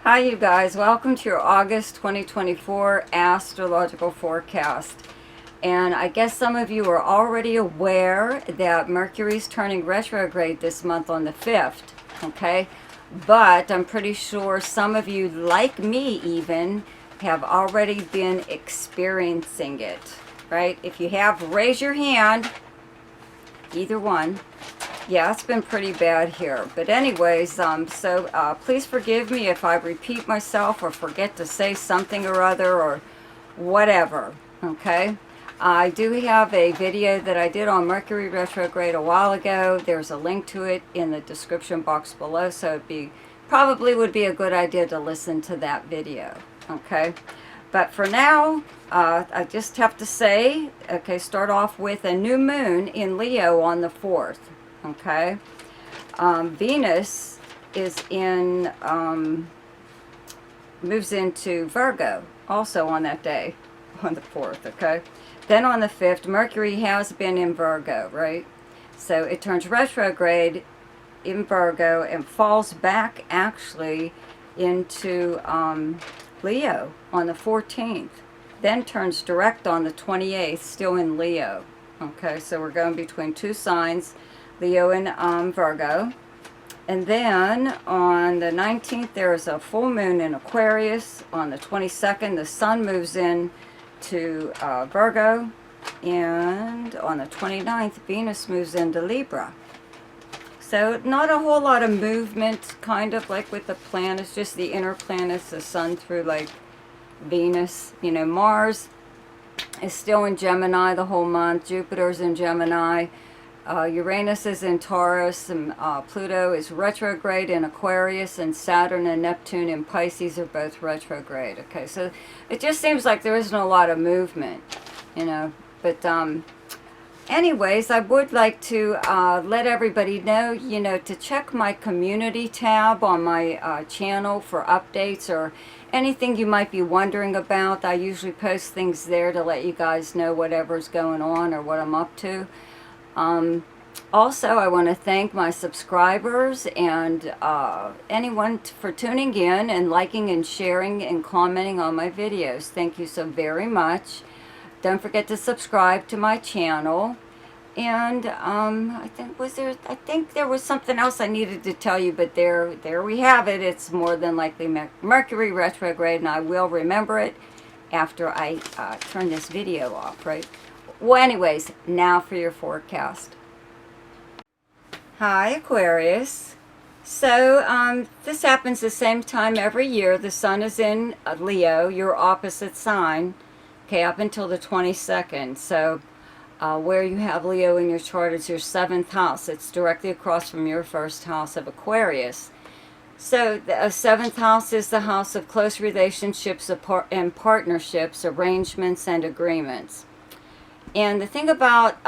Hi you guys, welcome to your August 2024 astrological forecast. And I guess some of you are already aware that Mercury's turning retrograde this month on the 5th, okay? But I'm pretty sure some of you, like me even, have already been experiencing it, right? If you have, raise your hand, either one. Yeah, it's been pretty bad here. But anyways, please forgive me if I repeat myself or forget to say something or other or whatever, okay? I do have a video that I did on Mercury retrograde a while ago. There's a link to it in the description box below, so probably would be a good idea to listen to that video, okay? But for now, I just have to say, okay, start off with a new moon in Leo on the 4th. Okay, Venus is moves into Virgo also on that day, on the 4th, okay? Then on the 5th, Mercury has been in Virgo, right? So it turns retrograde in Virgo and falls back actually into Leo on the 14th. Then turns direct on the 28th, still in Leo. Okay, so we're going between two signs, Leo and Virgo. And then on the 19th, there is a full moon in Aquarius. On the 22nd, the sun moves in to Virgo. And on the 29th, Venus moves into Libra. So not a whole lot of movement, kind of like with the planets, just the inner planets, the sun through like Venus. You know, Mars is still in Gemini the whole month. Jupiter's in Gemini. Uranus is in Taurus, and Pluto is retrograde in Aquarius, and Saturn and Neptune in Pisces are both retrograde. Okay, so it just seems like there isn't a lot of movement, you know. But anyways, I would like to let everybody know, you know, to check my community tab on my channel for updates or anything you might be wondering about. I usually post things there to let you guys know whatever's going on or what I'm up to. Also, I want to thank my subscribers and anyone for tuning in and liking and sharing and commenting on my videos. Thank you so very much. Don't forget to subscribe to my channel. And I think there was something else I needed to tell you, but there we have it. It's more than likely Mercury retrograde, and I will remember it after I turn this video off, right? Well, anyways, now for your forecast. Hi, Aquarius. So, this happens the same time every year. The sun is in Leo, your opposite sign, okay, up until the 22nd. So, where you have Leo in your chart is your 7th house. It's directly across from your 1st house of Aquarius. So the 7th house is the house of close relationships and partnerships, arrangements, and agreements. And the thing about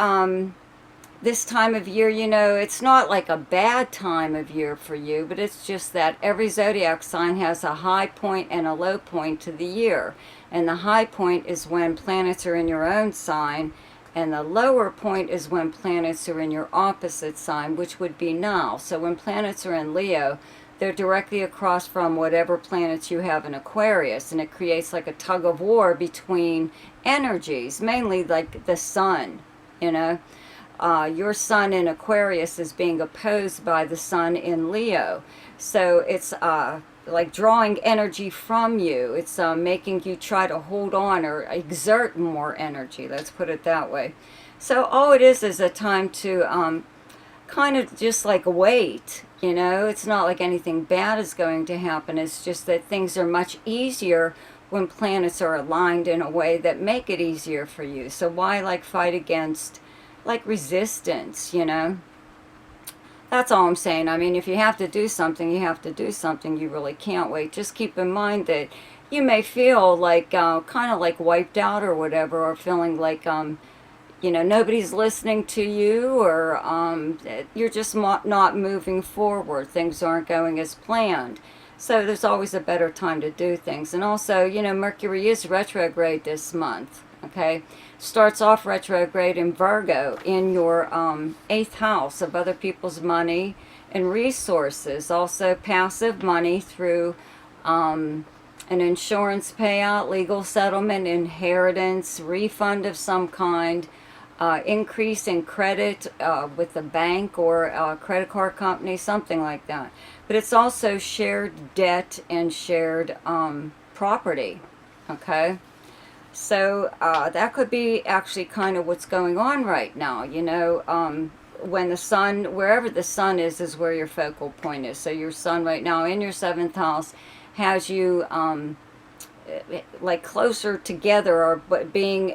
this time of year, you know, it's not like a bad time of year for you, but it's just that every zodiac sign has a high point and a low point to the year. And the high point is when planets are in your own sign, and the lower point is when planets are in your opposite sign, which would be now. So when planets are in Leo, they're directly across from whatever planets you have in Aquarius, and it creates like a tug of war between energies, mainly like the sun, you know. Your sun in Aquarius is being opposed by the sun in Leo. So it's like drawing energy from you. It's making you try to hold on or exert more energy, let's put it that way. So all it is a time to kind of just like wait, you know. It's not like anything bad is going to happen. It's just that things are much easier when planets are aligned in a way that make it easier for you. So why like fight against like resistance, you know? That's all I'm saying. I mean, if you have to do something, you have to do something. You really can't wait. Just keep in mind that you may feel like kind of like wiped out or whatever, or feeling like you know, nobody's listening to you, or you're just not moving forward. Things aren't going as planned. So there's always a better time to do things. And also, you know, Mercury is retrograde this month, okay? Starts off retrograde in Virgo in your 8th house of other people's money and resources. Also passive money through an insurance payout, legal settlement, inheritance, refund of some kind, increase in credit with a bank or a credit card company, something like that. But it's also shared debt and shared property, okay? So that could be actually kind of what's going on right now, you know. When the sun, wherever the sun is where your focal point is. So your sun right now in your 7th house has you like closer together, or but being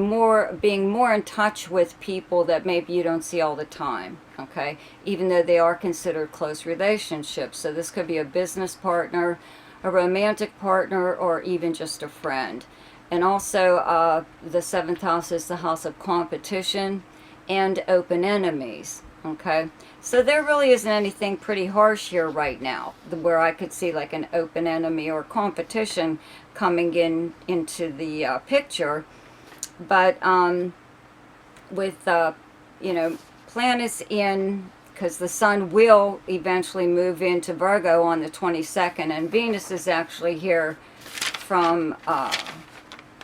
more in touch with people that maybe you don't see all the time, okay, even though they are considered close relationships. So this could be a business partner, a romantic partner, or even just a friend. And also the 7th house is the house of competition and open enemies, okay? So there really isn't anything pretty harsh here right now where I could see like an open enemy or competition coming into the picture. But with, you know, planets in, because the sun will eventually move into Virgo on the 22nd, and Venus is actually here from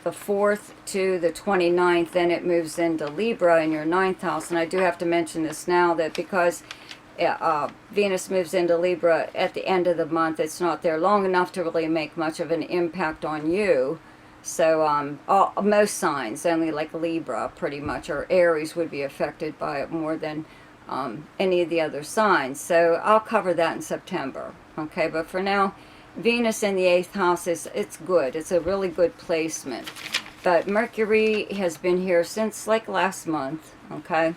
the 4th to the 29th, then it moves into Libra in your 9th house. And I do have to mention this now, that because Venus moves into Libra at the end of the month, it's not there long enough to really make much of an impact on you. So most signs, only like Libra pretty much, or Aries, would be affected by it more than any of the other signs. So I'll cover that in September, okay? But for now, Venus in the 8th house it's good. It's a really good placement. But Mercury has been here since like last month, okay?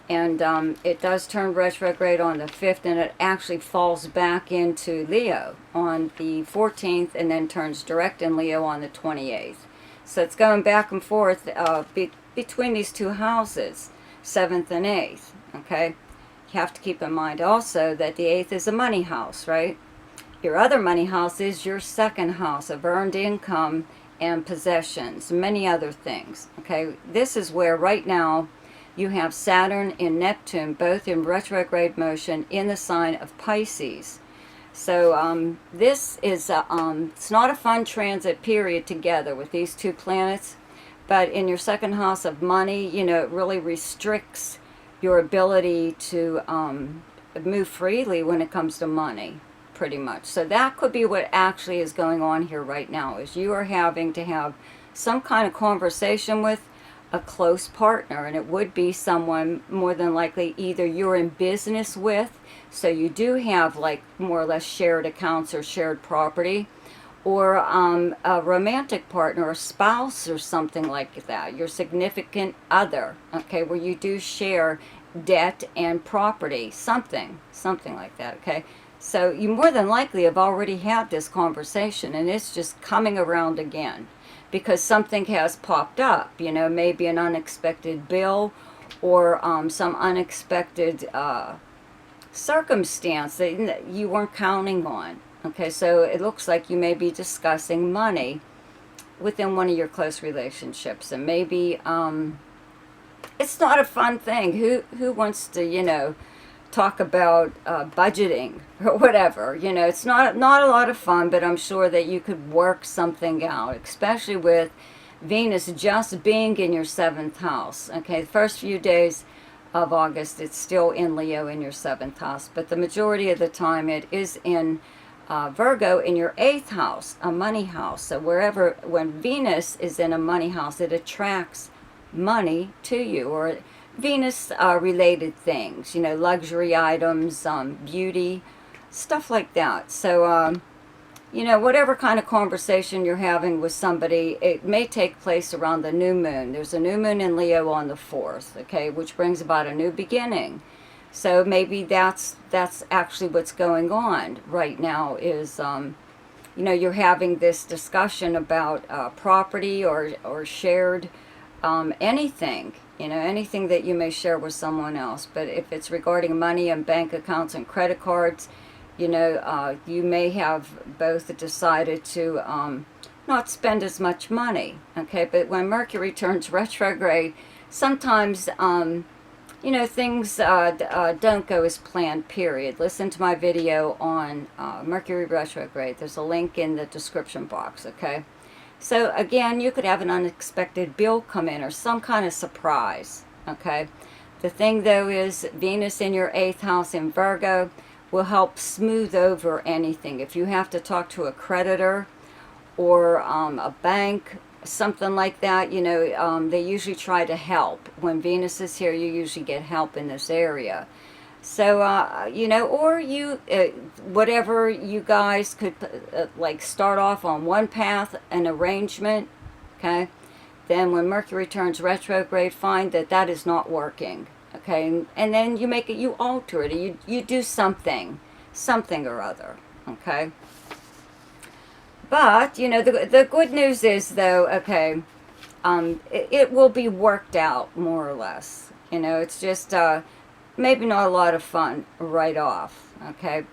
And it does turn retrograde on the 5th, and it actually falls back into Leo on the 14th, and then turns direct in Leo on the 28th. So it's going back and forth between these two houses, 7th and 8th, okay? You have to keep in mind also that the 8th is a money house, right? Your other money house is your 2nd house of earned income and possessions, many other things. Okay, this is where right now you have Saturn and Neptune both in retrograde motion in the sign of Pisces. So this is it's not a fun transit period together with these two planets, but in your 2nd house of money, you know, it really restricts your ability to move freely when it comes to money, pretty much. So that could be what actually is going on here right now, is you are having to have some kind of conversation with a close partner, and it would be someone more than likely either you're in business with, so you do have like more or less shared accounts or shared property, or a romantic partner, a spouse or something like that, your significant other, okay, where you do share debt and property, something like that, okay? So you more than likely have already had this conversation, and it's just coming around again because something has popped up, you know, maybe an unexpected bill or some unexpected circumstance that you weren't counting on. Okay, so it looks like you may be discussing money within one of your close relationships, and maybe it's not a fun thing. Who wants to, you know, talk about budgeting or whatever? You know, it's not a lot of fun, but I'm sure that you could work something out, especially with Venus just being in your 7th house. Okay, the first few days of August, it's still in Leo in your 7th house, but the majority of the time it is in Virgo in your 8th house, a money house. So when Venus is in a money house, it attracts money to you, or Venus related things, you know, luxury items, beauty, stuff like that. So you know, whatever kind of conversation you're having with somebody, it may take place around the new moon. There's a new moon in Leo on the 4th, okay, which brings about a new beginning. So maybe that's actually what's going on right now, is you know, you're having this discussion about property or shared anything, you know, anything that you may share with someone else. But if it's regarding money and bank accounts and credit cards, you know, you may have both decided to not spend as much money, okay? But when Mercury turns retrograde, sometimes, you know, things don't go as planned, period. Listen to my video on Mercury retrograde. There's a link in the description box, okay? So again, you could have an unexpected bill come in or some kind of surprise, okay? The thing though is Venus in your 8th house in Virgo will help smooth over anything. If you have to talk to a creditor or a bank, something like that, you know, they usually try to help. When Venus is here, you usually get help in this area. So, you know, or you, whatever you guys could, like, start off on one path, an arrangement, okay? Then when Mercury turns retrograde, find that that is not working, okay? And then you make it, you alter it, you do something or other, okay? But, you know, the good news is, though, okay, it will be worked out, more or less. You know, it's just maybe not a lot of fun right off, okay?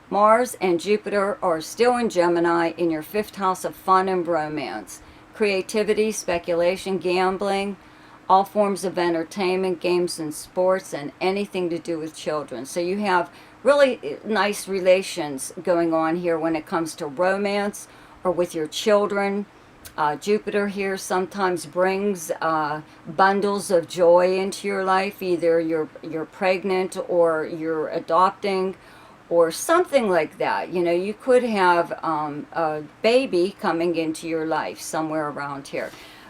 Mars and Jupiter are still in Gemini in your 5th house of fun and romance. Creativity, speculation, gambling, all forms of entertainment, games and sports, and anything to do with children. So you have really nice relations going on here when it comes to romance or with your children. Jupiter here sometimes brings bundles of joy into your life. Either you're pregnant or you're adopting or something like that. You know, you could have a baby coming into your life somewhere around here.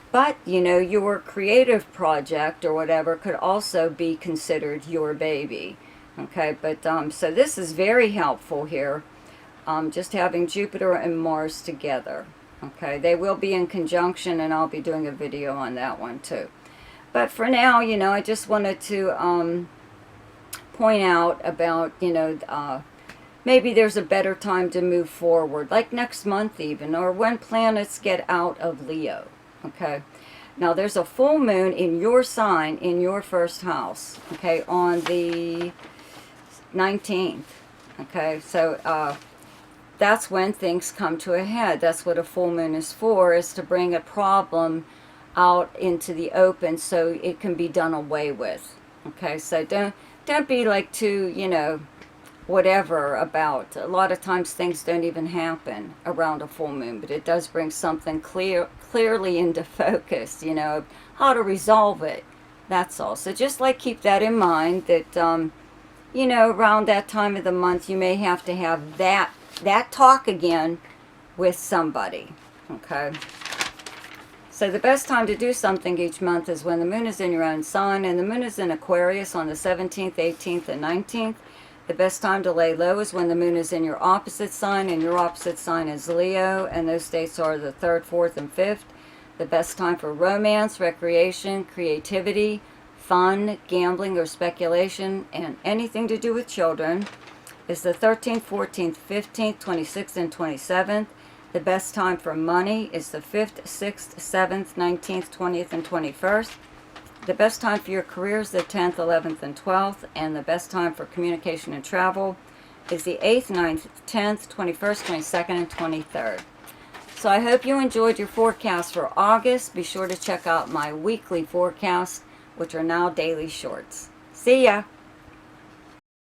But, you know, your creative project or whatever could also be considered your baby. Okay, but so this is very helpful here, just having Jupiter and Mars together. Okay, they will be in conjunction, and I'll be doing a video on that one too. But for now, you know, I just wanted to point out about, you know, maybe there's a better time to move forward, like next month even, or when planets get out of Leo. Okay, now there's a full moon in your sign in your 1st house, okay, on the 19th. Okay, so that's when things come to a head. That's what a full moon is for, is to bring a problem out into the open so it can be done away with. Okay, so don't be like too, you know, whatever about. A lot of times things don't even happen around a full moon, but it does bring something clearly into focus, you know, how to resolve it. That's all. So just like keep that in mind, that you know, around that time of the month, you may have to have that talk again with somebody, okay? So the best time to do something each month is when the moon is in your own sign, and the moon is in Aquarius on the 17th, 18th, and 19th. The best time to lay low is when the moon is in your opposite sign, and your opposite sign is Leo, and those dates are the 3rd, 4th, and 5th. The best time for romance, recreation, creativity, fun, gambling, or speculation, and anything to do with children is the 13th, 14th, 15th, 26th, and 27th. The best time for money is the 5th, 6th, 7th, 19th, 20th, and 21st. The best time for your career is the 10th, 11th, and 12th. And the best time for communication and travel is the 8th, 9th, 10th, 21st, 22nd, and 23rd. So I hope you enjoyed your forecast for August. Be sure to check out my weekly forecast, which are now daily shorts. See ya!